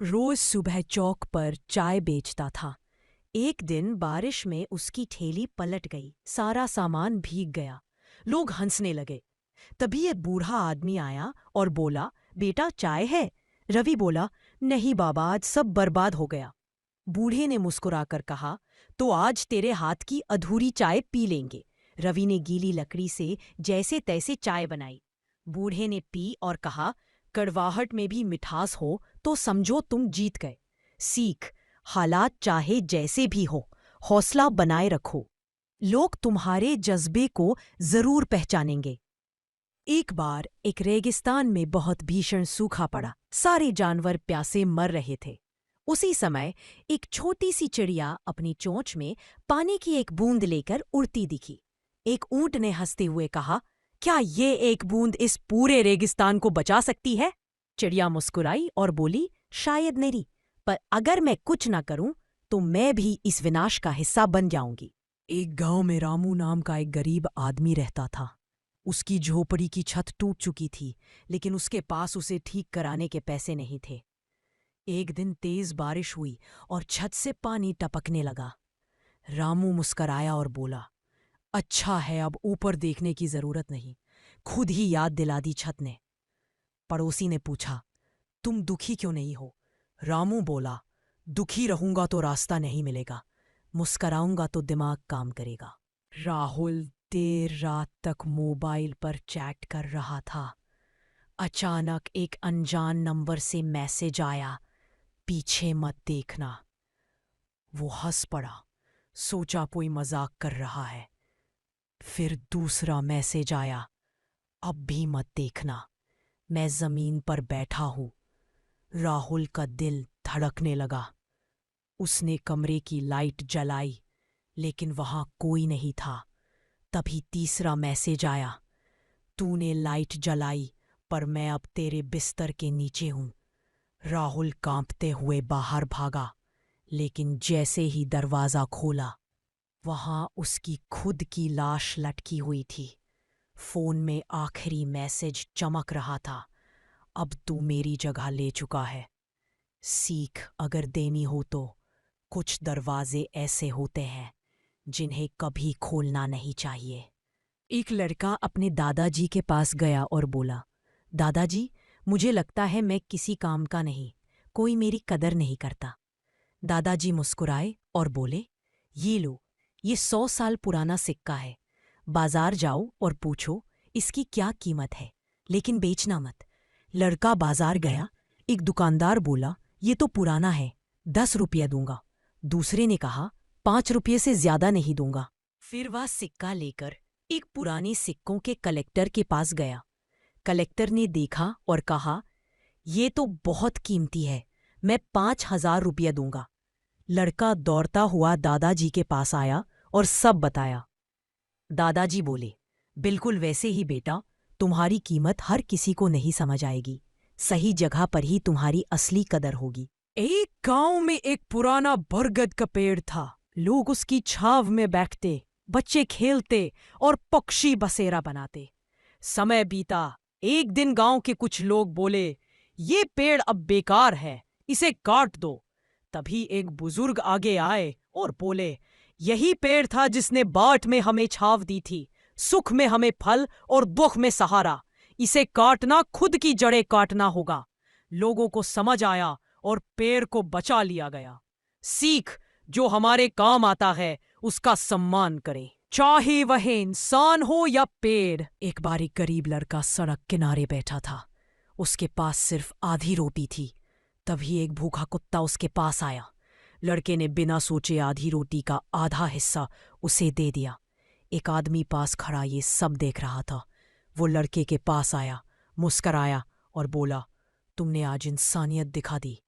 रोज सुबह चौक पर चाय बेचता था। एक दिन बारिश में उसकी ठेली पलट गई, सारा सामान भीग गया। लोग हंसने लगे। तभी एक बूढ़ा आदमी आया और बोला, बेटा चाय है? रवि बोला, नहीं बाबा, आज सब बर्बाद हो गया। बूढ़े ने मुस्कुराकर कहा, तो आज तेरे हाथ की अधूरी चाय पी लेंगे। रवि ने गीली लकड़ी से जैसे तैसे चाय बनाई। बूढ़े ने पी और कहा, कड़वाहट में भी मिठास हो तो समझो तुम जीत गए। सीख, हालात चाहे जैसे भी हो, हौसला बनाए रखो। लोग तुम्हारे जज्बे को जरूर पहचानेंगे। एक बार एक रेगिस्तान में बहुत भीषण सूखा पड़ा। सारे जानवर प्यासे मर रहे थे। उसी समय एक छोटी सी चिड़िया अपनी चोंच में पानी की एक बूंद लेकर उड़ती दिखी। एक ऊंट ने हंसते हुए कहा, क्या ये एक बूंद इस पूरे रेगिस्तान को बचा सकती है? चिड़िया मुस्कुराई और बोली, शायद नहीं, पर अगर मैं कुछ न करूं तो मैं भी इस विनाश का हिस्सा बन जाऊंगी। एक गांव में रामू नाम का एक गरीब आदमी रहता था। उसकी झोपड़ी की छत टूट चुकी थी, लेकिन उसके पास उसे ठीक कराने के पैसे नहीं थे। एक दिन तेज बारिश हुई और छत से पानी टपकने लगा। रामू मुस्कराया और बोला, अच्छा है, अब ऊपर देखने की जरूरत नहीं। खुद ही याद दिला दी छत ने। पड़ोसी ने पूछा, तुम दुखी क्यों नहीं हो? रामू बोला, दुखी रहूंगा तो रास्ता नहीं मिलेगा, मुस्कराऊंगा तो दिमाग काम करेगा। राहुल देर रात तक मोबाइल पर चैट कर रहा था। अचानक एक अनजान नंबर से मैसेज आया, पीछे मत देखना। वो हंस पड़ा, सोचा कोई मजाक कर रहा है। फिर दूसरा मैसेज आया, अब भी मत देखना, मैं जमीन पर बैठा हूं। राहुल का दिल धड़कने लगा। उसने कमरे की लाइट जलाई, लेकिन वहां कोई नहीं था। तभी तीसरा मैसेज आया, तूने लाइट जलाई, पर मैं अब तेरे बिस्तर के नीचे हूं। राहुल कांपते हुए बाहर भागा, लेकिन जैसे ही दरवाजा खोला, वहां उसकी खुद की लाश लटकी हुई थी। फोन में आखिरी मैसेज चमक रहा था, अब तू मेरी जगह ले चुका है। सीख अगर देनी हो तो कुछ दरवाजे ऐसे होते हैं जिन्हें कभी खोलना नहीं चाहिए। एक लड़का अपने दादाजी के पास गया और बोला, दादाजी, मुझे लगता है मैं किसी काम का नहीं, कोई मेरी कदर नहीं करता। दादाजी मुस्कुराए और बोले, ये लो, ये 100 साल पुराना सिक्का है। बाजार जाओ और पूछो इसकी क्या कीमत है, लेकिन बेचना मत। लड़का बाजार गया। एक दुकानदार बोला, ये तो पुराना है, 10 रुपये दूंगा। दूसरे ने कहा, 5 रुपये से ज्यादा नहीं दूंगा। फिर वह सिक्का लेकर एक पुराने सिक्कों के कलेक्टर के पास गया। कलेक्टर ने देखा और कहा, ये तो बहुत कीमती है, मैं 5,000 रुपये दूंगा। लड़का दौड़ता हुआ दादाजी के पास आया और सब बताया। दादाजी बोले, बिल्कुल वैसे ही बेटा, तुम्हारी कीमत हर किसी को नहीं समझ आएगी। सही जगह पर ही तुम्हारी असली कदर होगी। एक गांव में एक पुराना बरगद का पेड़ था। लोग उसकी छाव में बैठते, बच्चे खेलते और पक्षी बसेरा बनाते। समय बीता। एक दिन गांव के कुछ लोग बोले, ये पेड़ अब बेकार है, इसे काट दो। तभी एक बुजुर्ग आगे आए और बोले, यही पेड़ था जिसने बाट में हमें छाव दी थी, सुख में हमें फल और दुख में सहारा। इसे काटना खुद की जड़ें काटना होगा। लोगों को समझ आया और पेड़ को बचा लिया गया। सीख, जो हमारे काम आता है उसका सम्मान करें, चाहे वह इंसान हो या पेड़। एक बार एक गरीब लड़का सड़क किनारे बैठा था। उसके पास सिर्फ आधी रोटी थी। तभी एक भूखा कुत्ता उसके पास आया। लड़के ने बिना सोचे आधी रोटी का आधा हिस्सा उसे दे दिया। एक आदमी पास खड़ा ये सब देख रहा था। वो लड़के के पास आया, मुस्कराया और बोला, तुमने आज इंसानियत दिखा दी,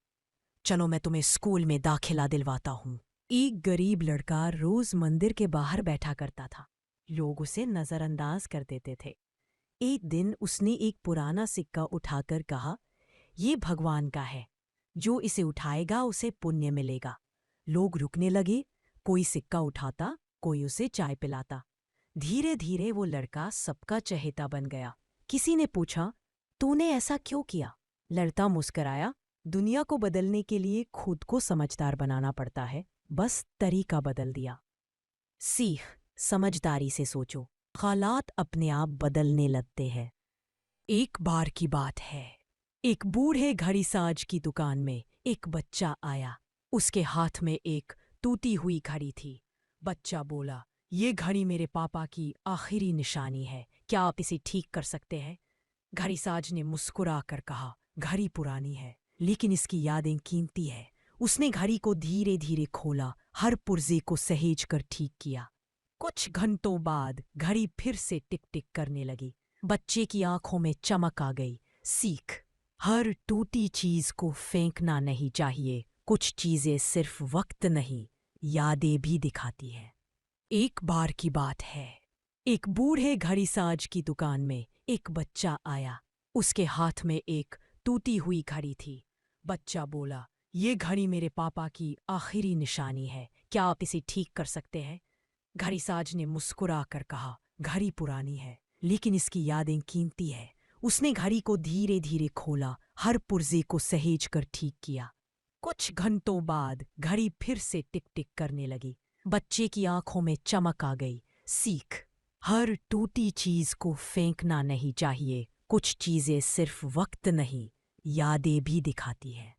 चलो मैं तुम्हें स्कूल में दाखिला दिलवाता हूँ। एक गरीब लड़का रोज मंदिर के बाहर बैठा करता था। लोग उसे नजरअंदाज कर देते थे। एक दिन उसने एक पुराना सिक्का उठाकर कहा, ये भगवान का है, जो इसे उठाएगा उसे पुण्य मिलेगा। लोग रुकने लगे, कोई सिक्का उठाता, कोई उसे चाय पिलाता। धीरे धीरे वो लड़का सबका चहेता बन गया। किसी ने पूछा, तूने ऐसा क्यों किया? लड़का मुस्कराया, दुनिया को बदलने के लिए खुद को समझदार बनाना पड़ता है, बस तरीका बदल दिया। सीख, समझदारी से सोचो, हालात अपने आप बदलने लगते हैं। एक बार की बात है, एक बूढ़े घड़ीसाज की दुकान में एक बच्चा आया। उसके हाथ में एक टूटी हुई घड़ी थी। बच्चा बोला, ये घड़ी मेरे पापा की आखिरी निशानी है, क्या आप इसे ठीक कर सकते हैं? घड़ीसाज ने मुस्कुरा कर कहा, घड़ी पुरानी है, लेकिन इसकी यादें कीमती है। उसने घड़ी को धीरे धीरे खोला, हर पुर्जे को सहेज कर ठीक किया। कुछ घंटों बाद घड़ी फिर से टिक टिक करने लगी। बच्चे की आंखों में चमक आ गई। सीख, हर टूटी चीज को फेंकना नहीं चाहिए। कुछ चीजें सिर्फ वक्त नहीं, यादें भी दिखाती हैं। एक बार की बात है, एक बूढ़े घड़ीसाज की दुकान में एक बच्चा आया। उसके हाथ में एक टूटी हुई घड़ी थी। बच्चा बोला, ये घड़ी मेरे पापा की आखिरी निशानी है, क्या आप इसे ठीक कर सकते हैं? घड़ीसाज ने मुस्कुरा कर कहा, घड़ी पुरानी है, लेकिन इसकी यादें कीमती है। उसने घड़ी को धीरे धीरे खोला, हर पुर्जे को सहेज कर ठीक किया। कुछ घंटों बाद घड़ी फिर से टिक टिक करने लगी। बच्चे की आंखों में चमक आ गई। सीख, हर टूटी चीज को फेंकना नहीं चाहिए। कुछ चीजें सिर्फ वक्त नहीं, यादें भी दिखाती हैं।